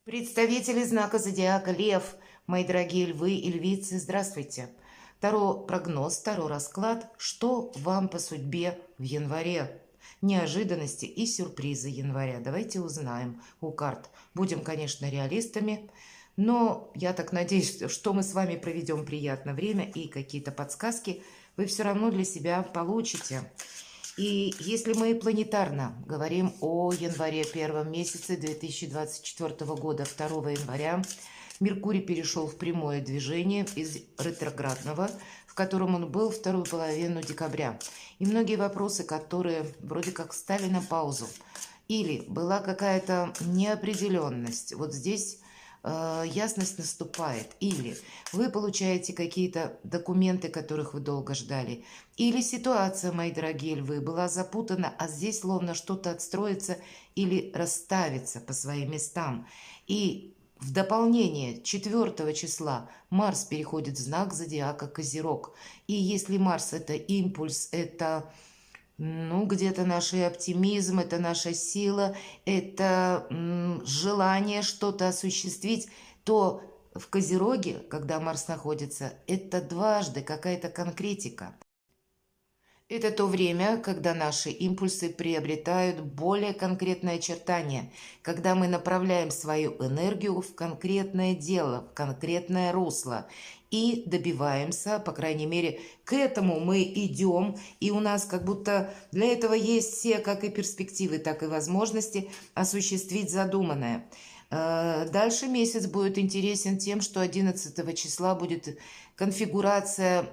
Представители знака зодиака Лев, мои дорогие львы и львицы, здравствуйте. Таро прогноз, таро расклад, что вам по судьбе в январе. Неожиданности и сюрпризы января. Давайте узнаем у карт. Будем, конечно, реалистами, но я так надеюсь, что мы с вами проведем приятное время и какие-то подсказки вы все равно для себя получите. И если мы планетарно говорим о январе, первом месяце 2024 года, 2 января, Меркурий перешел в прямое движение из ретроградного, в котором он был вторую половину декабря. И многие вопросы, которые вроде как стали на паузу, или была какая-то неопределенность, вот здесь ясность наступает, или вы получаете какие-то документы, которых вы долго ждали, или ситуация, мои дорогие львы, была запутана, а здесь словно что-то отстроится или расставится по своим местам. И в дополнение 4 числа Марс переходит в знак зодиака Козерог. И если Марс это импульс, это где-то наш оптимизм, это наша сила, это желание что-то осуществить, то в Козероге, когда Марс находится, это дважды какая-то конкретика. Это то время, когда наши импульсы приобретают более конкретное очертание, когда мы направляем свою энергию в конкретное дело, в конкретное русло и добиваемся, по крайней мере, к этому мы идем, и у нас как будто для этого есть все как и перспективы, так и возможности осуществить задуманное. Дальше месяц будет интересен тем, что 11 числа будет конфигурация,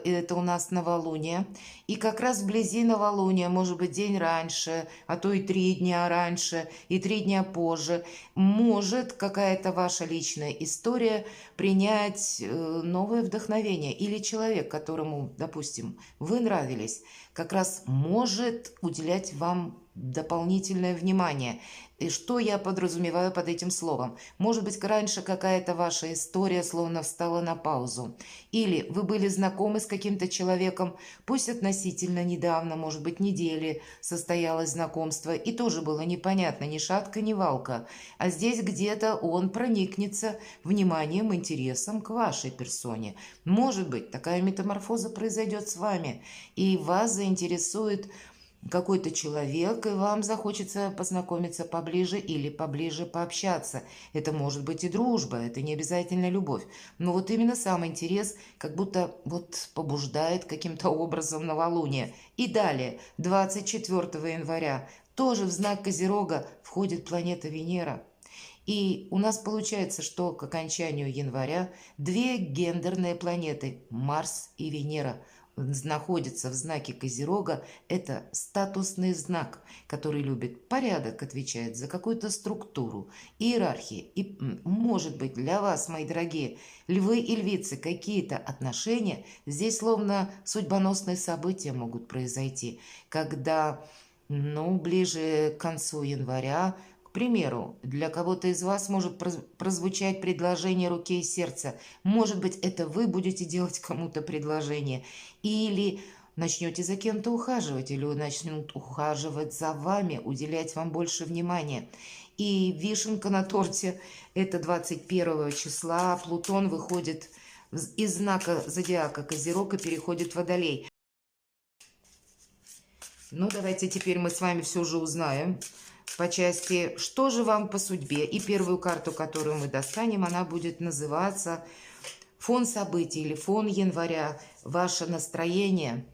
это у нас новолуние. И как раз вблизи новолуния, может быть, день раньше, а то и 3 дня раньше, и 3 дня позже, может какая-то ваша личная история принять новое вдохновение. Или человек, которому, допустим, вы нравились, как раз может уделять вам дополнительное внимание. И что я подразумеваю под этим словом? Может быть, раньше какая-то ваша история словно встала на паузу. Или вы были знакомы с каким-то человеком, пусть относительно недавно, может быть, недели состоялось знакомство, и тоже было непонятно, ни шатка, ни валка. А здесь где-то он проникнется вниманием, интересом к вашей персоне. Может быть, такая метаморфоза произойдет с вами, и вас заинтересует какой-то человек, и вам захочется познакомиться поближе или поближе пообщаться. Это может быть и дружба, это не обязательно любовь. Но вот именно сам интерес как будто вот побуждает каким-то образом новолуние. И далее, 24 января, тоже в знак Козерога входит планета Венера. И у нас получается, что к окончанию января две гендерные планеты, Марс и Венера, находится в знаке Козерога. Это статусный знак, который любит порядок, отвечает за какую-то структуру, иерархии. И может быть для вас, мои дорогие львы и львицы, какие-то отношения, здесь словно судьбоносные события могут произойти, когда, ближе к концу января, к примеру, для кого-то из вас может прозвучать предложение руки и сердца. Может быть, это вы будете делать кому-то предложение. Или начнете за кем-то ухаживать, или начнут ухаживать за вами, уделять вам больше внимания. И вишенка на торте – это 21 числа. Плутон выходит из знака зодиака Козерог и переходит в Водолей. Давайте теперь мы с вами все же узнаем по части, что же вам по судьбе. И первую карту, которую мы достанем, она будет называться «Фон событий» или «Фон января». Ваше настроение.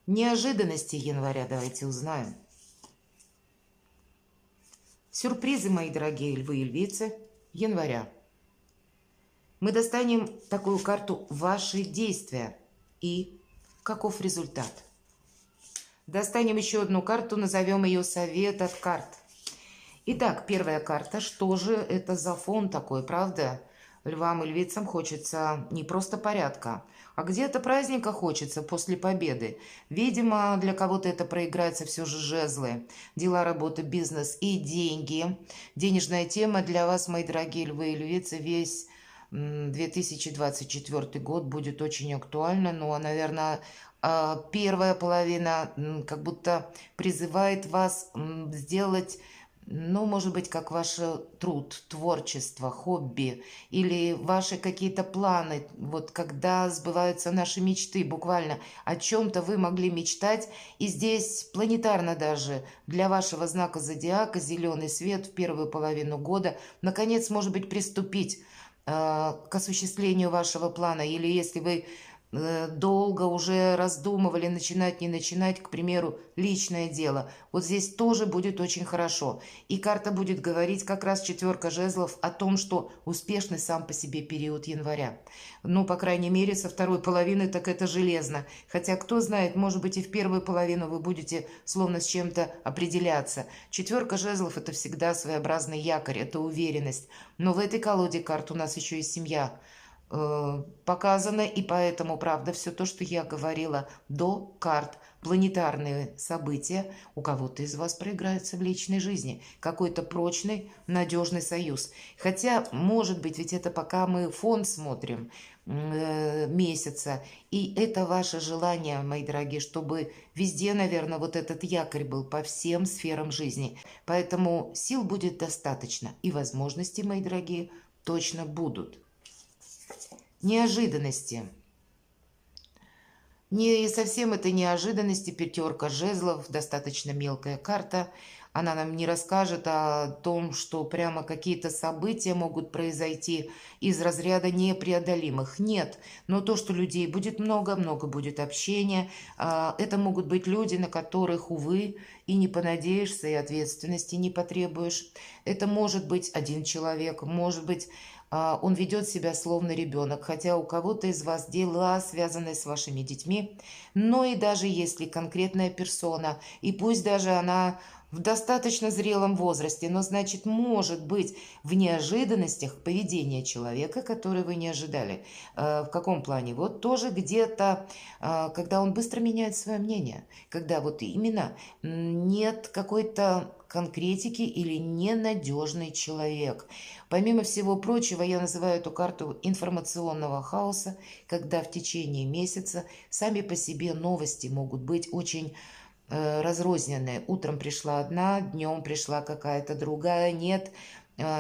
Неожиданности января давайте узнаем. Сюрпризы, мои дорогие львы и львицы, января. Мы достанем такую карту «Ваши действия» и каков результат. Достанем еще одну карту, назовем ее «Совет от карт». Итак, первая карта. Что же это за фон такой, правда? Львам и львицам хочется не просто порядка, а где-то праздника хочется после победы. Видимо, для кого-то это проиграется все же жезлы. Дела, работа, бизнес и деньги. Денежная тема для вас, мои дорогие львы и львицы, весь 2024 год будет очень актуальна. Наверное, Первая половина как будто призывает вас сделать, ну, может быть, как ваш труд, творчество, хобби или ваши какие-то планы, вот когда сбываются наши мечты, буквально о чем-то вы могли мечтать, и здесь планетарно даже для вашего знака зодиака зеленый свет в первую половину года, наконец, может быть, приступить к осуществлению вашего плана, или если вы долго уже раздумывали, начинать, не начинать, к примеру, личное дело. Вот здесь тоже будет очень хорошо. И карта будет говорить, как раз четверка жезлов, о том, что успешный сам по себе период января. Ну, по крайней мере, со второй половины так это железно. Хотя, кто знает, может быть, и в первую половину вы будете словно с чем-то определяться. Четверка жезлов – это всегда своеобразный якорь, это уверенность. Но в этой колоде карт у нас еще и семья показано, и поэтому, правда, все то, что я говорила до карт, планетарные события у кого-то из вас проиграются в личной жизни. Какой-то прочный, надежный союз. Хотя, может быть, ведь это пока мы фон смотрим месяца, и это ваше желание, мои дорогие, чтобы везде, наверное, вот этот якорь был по всем сферам жизни. Поэтому сил будет достаточно, и возможности, мои дорогие, точно будут. Неожиданности. Не совсем это неожиданности. Пятерка жезлов, достаточно мелкая карта. Она нам не расскажет о том, что прямо какие-то события могут произойти из разряда непреодолимых. Нет, но то, что людей будет много, много будет общения. Это могут быть люди, на которых, увы, и не понадеешься, и ответственности не потребуешь. Это может быть один человек, может быть, он ведет себя словно ребенок, хотя у кого-то из вас дела, связанные с вашими детьми, но и даже если конкретная персона, и пусть даже она в достаточно зрелом возрасте, но значит, может быть в неожиданностях поведения человека, который вы не ожидали. В каком плане? Вот тоже где-то, когда он быстро меняет свое мнение, когда вот именно нет какой-то конкретики или ненадежный человек. Помимо всего прочего, я называю эту карту информационного хаоса, когда в течение месяца сами по себе новости могут быть очень разрозненные. Утром пришла одна, днем пришла какая-то другая. Нет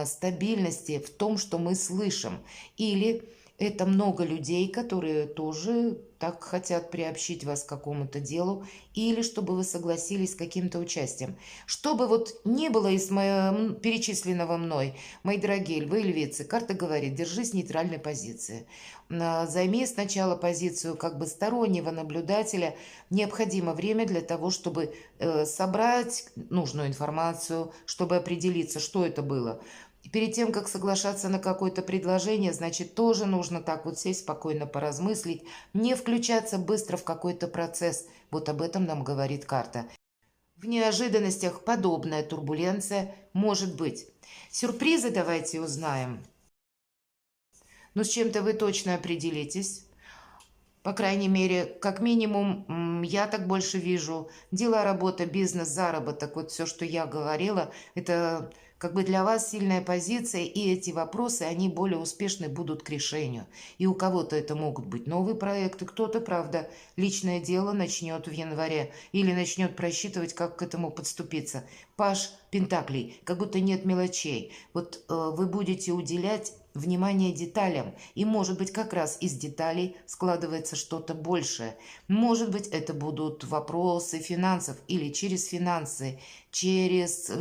стабильности в том, что мы слышим. Или это много людей, которые тоже так хотят приобщить вас к какому-то делу, или чтобы вы согласились с каким-то участием. Что бы вот ни было из перечисленного мной, мои дорогие львы и львицы, карта говорит, держись нейтральной позиции. Займи сначала позицию как бы стороннего наблюдателя. Необходимо время для того, чтобы собрать нужную информацию, чтобы определиться, что это было. Перед тем, как соглашаться на какое-то предложение, значит, тоже нужно так вот сесть, спокойно поразмыслить, не включаться быстро в какой-то процесс. Вот об этом нам говорит карта. В неожиданностях подобная турбуленция может быть. Сюрпризы давайте узнаем. Но с чем-то вы точно определитесь. По крайней мере, как минимум, я так больше вижу. Дела, работа, бизнес, заработок, вот все, что я говорила, это как бы для вас сильная позиция, и эти вопросы, они более успешны будут к решению. И у кого-то это могут быть новые проекты, кто-то, правда, личное дело начнет в январе или начнет просчитывать, как к этому подступиться. Паш Пентаклей, как будто нет мелочей. Вот вы будете уделять внимание деталям, и может быть как раз из деталей складывается что-то большее. Может быть это будут вопросы финансов или через финансы, через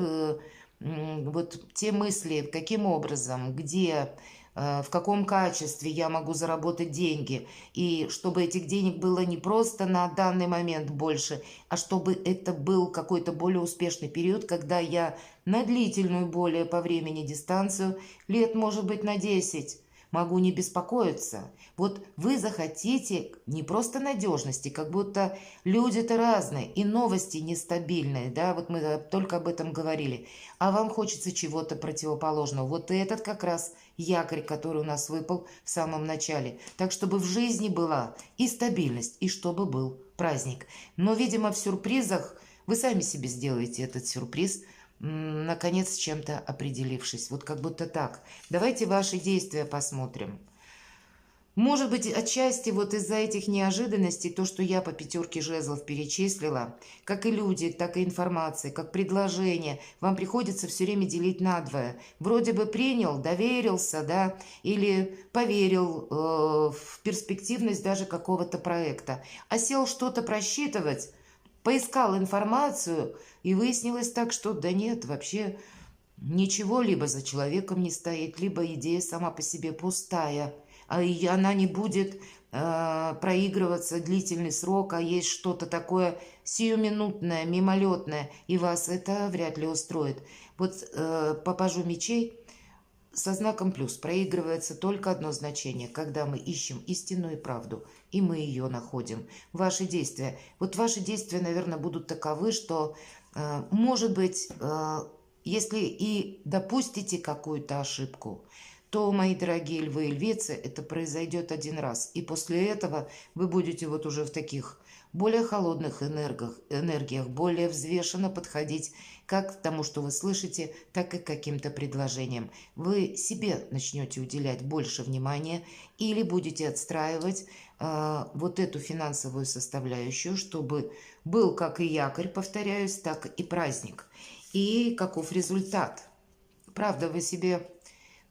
вот те мысли, каким образом, где, в каком качестве я могу заработать деньги, и чтобы этих денег было не просто на данный момент больше, а чтобы это был какой-то более успешный период, когда я на длительную более по времени дистанцию, лет может быть на 10, могу не беспокоиться. Вот вы захотите не просто надежности, как будто люди-то разные, и новости нестабильные, да, вот мы только об этом говорили, а вам хочется чего-то противоположного. Вот этот как раз якорь, который у нас выпал в самом начале. Так, чтобы в жизни была и стабильность, и чтобы был праздник. Но, видимо, в сюрпризах вы сами себе сделаете этот сюрприз, наконец с чем-то определившись. Вот как будто так. Давайте ваши действия посмотрим. Может быть, отчасти вот из-за этих неожиданностей, то, что я по пятерке жезлов перечислила, как и люди, так и информация, как предложение, вам приходится все время делить надвое. Вроде бы принял, доверился, да, или поверил в перспективность даже какого-то проекта, а сел что-то просчитывать, поискал информацию, и выяснилось так, что да нет, вообще ничего либо за человеком не стоит, либо идея сама по себе пустая, и она не будет проигрываться длительный срок, а есть что-то такое сиюминутное, мимолетное, и вас это вряд ли устроит. Вот по пажу мечей со знаком плюс проигрывается только одно значение, когда мы ищем истинную правду, и мы ее находим. Ваши действия. Вот ваши действия, наверное, будут таковы, что, может быть, если и допустите какую-то ошибку, то, мои дорогие львы и львицы, это произойдет один раз. И после этого вы будете вот уже в таких более холодных энергиях, более взвешенно подходить как к тому, что вы слышите, так и к каким-то предложениям. Вы себе начнете уделять больше внимания или будете отстраивать вот эту финансовую составляющую, чтобы был как и якорь, повторяюсь, так и праздник. И каков результат? Правда, вы себе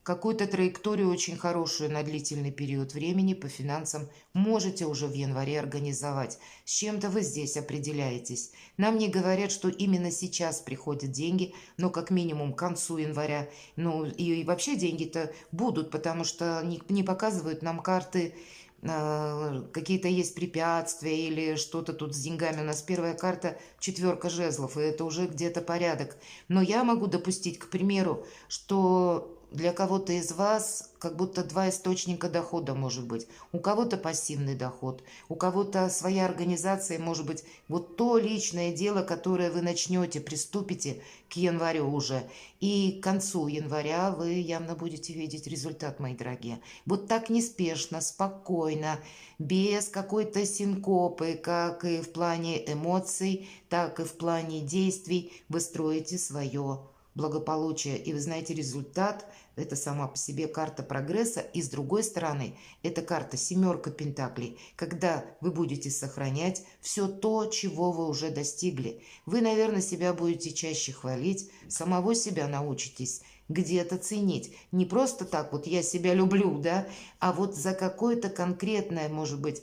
какую-то траекторию очень хорошую на длительный период времени по финансам можете уже в январе организовать. С чем-то вы здесь определяетесь. Нам не говорят, что именно сейчас приходят деньги, но как минимум к концу января. Ну и вообще деньги-то будут, потому что не показывают нам карты, какие-то есть препятствия или что-то тут с деньгами. У нас первая карта четверка жезлов, и это уже где-то порядок. Но я могу допустить, к примеру, что для кого-то из вас как будто два источника дохода может быть. У кого-то пассивный доход, у кого-то своя организация, может быть, вот то личное дело, которое вы начнете, приступите к январю уже. И к концу января вы явно будете видеть результат, мои дорогие. Вот так неспешно, спокойно, без какой-то синкопы, как и в плане эмоций, так и в плане действий вы строите свое благополучие. И вы знаете, результат – это сама по себе карта прогресса. И с другой стороны, это карта семерка пентаклей, когда вы будете сохранять все то, чего вы уже достигли. Вы, наверное, себя будете чаще хвалить, самого себя научитесь где-то ценить. Не просто так, вот я себя люблю, да, а вот за какое-то конкретное, может быть,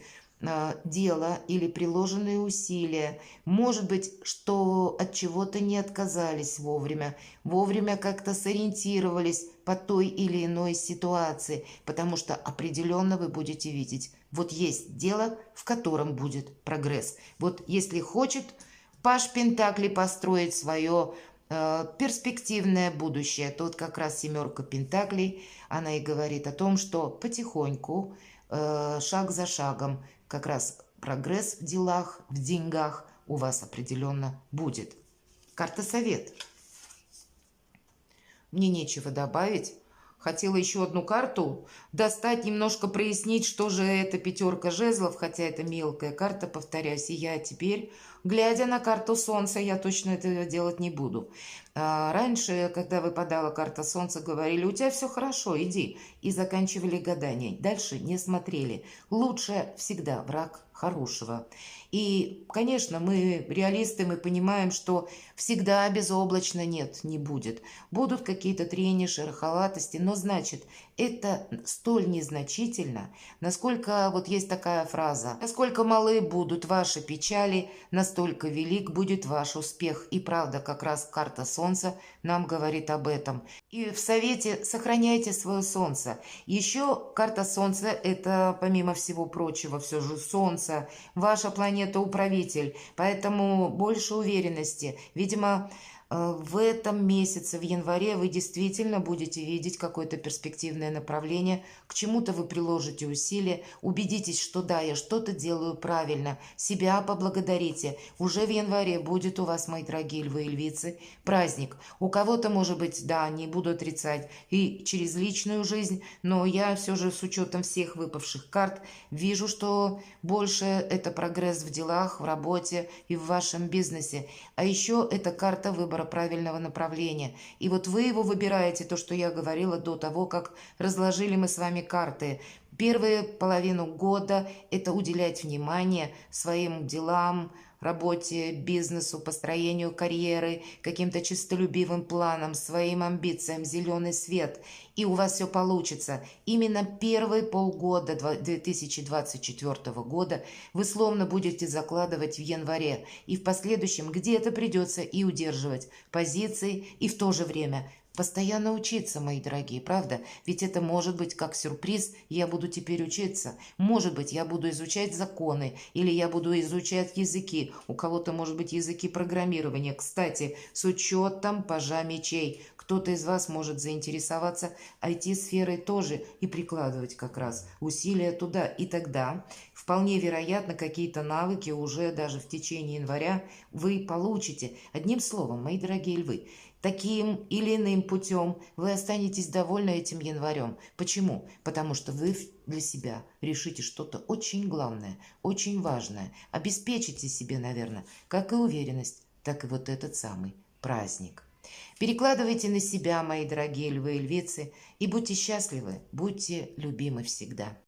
дело или приложенные усилия. Может быть, что от чего-то не отказались вовремя как-то сориентировались по той или иной ситуации, потому что определенно вы будете видеть, вот есть дело, в котором будет прогресс. Вот если хочет паж Пентаклей построить свое перспективное будущее, то вот как раз семерка Пентаклей, она и говорит о том, что потихоньку, шаг за шагом, как раз прогресс в делах, в деньгах у вас определенно будет. Карта совет. Мне нечего добавить. Хотела еще одну карту достать, немножко прояснить, что же это пятерка жезлов, хотя это мелкая карта, повторяюсь. И я теперь, глядя на карту Солнца, я точно это делать не буду. Раньше, когда выпадала карта Солнца, говорили: у тебя все хорошо, иди. И заканчивали гадание. Дальше не смотрели. Лучше всегда враг хорошего. И, конечно, мы реалисты, мы понимаем, что всегда безоблачно нет, не будет. Будут какие-то трения, шероховатости, но значит, это столь незначительно, насколько, вот есть такая фраза: насколько малы будут ваши печали, настолько велик будет ваш успех. И правда, как раз карта Солнца нам говорит об этом. И в совете сохраняйте свое Солнце. Еще карта Солнца – это, помимо всего прочего, все же Солнце, ваша планета-управитель, поэтому больше уверенности. Видимо, в этом месяце, в январе, вы действительно будете видеть какое-то перспективное направление, к чему-то вы приложите усилия, убедитесь, что да, я что-то делаю правильно, себя поблагодарите. Уже в январе будет у вас, мои дорогие львы и львицы, праздник. У кого-то, может быть, да, не буду отрицать, и через личную жизнь, но я все же с учетом всех выпавших карт вижу, что больше это прогресс в делах, в работе и в вашем бизнесе. А еще это карта выбора выбора правильного направления. И вот вы его выбираете, то, что я говорила до того, как разложили мы с вами карты. Первую половину года это уделять внимание своим делам, работе, бизнесу, построению карьеры, каким-то честолюбивым планам, своим амбициям, зеленый свет. И у вас все получится. Именно первые полгода 2024 года вы словно будете закладывать в январе. И в последующем где-то придется и удерживать позиции, и в то же время постоянно учиться, мои дорогие, правда? Ведь это может быть как сюрприз, я буду теперь учиться. Может быть, я буду изучать законы, или я буду изучать языки. У кого-то, может быть, языки программирования. Кстати, с учетом пажа мечей. Кто-то из вас может заинтересоваться IT-сферой тоже и прикладывать как раз усилия туда. И тогда вполне вероятно какие-то навыки уже даже в течение января вы получите. Одним словом, мои дорогие львы, таким или иным путем вы останетесь довольны этим январем. Почему? Потому что вы для себя решите что-то очень главное, очень важное. Обеспечите себе, наверное, как и уверенность, так и вот этот самый праздник. Перекладывайте на себя, мои дорогие львы и львицы, и будьте счастливы, будьте любимы всегда.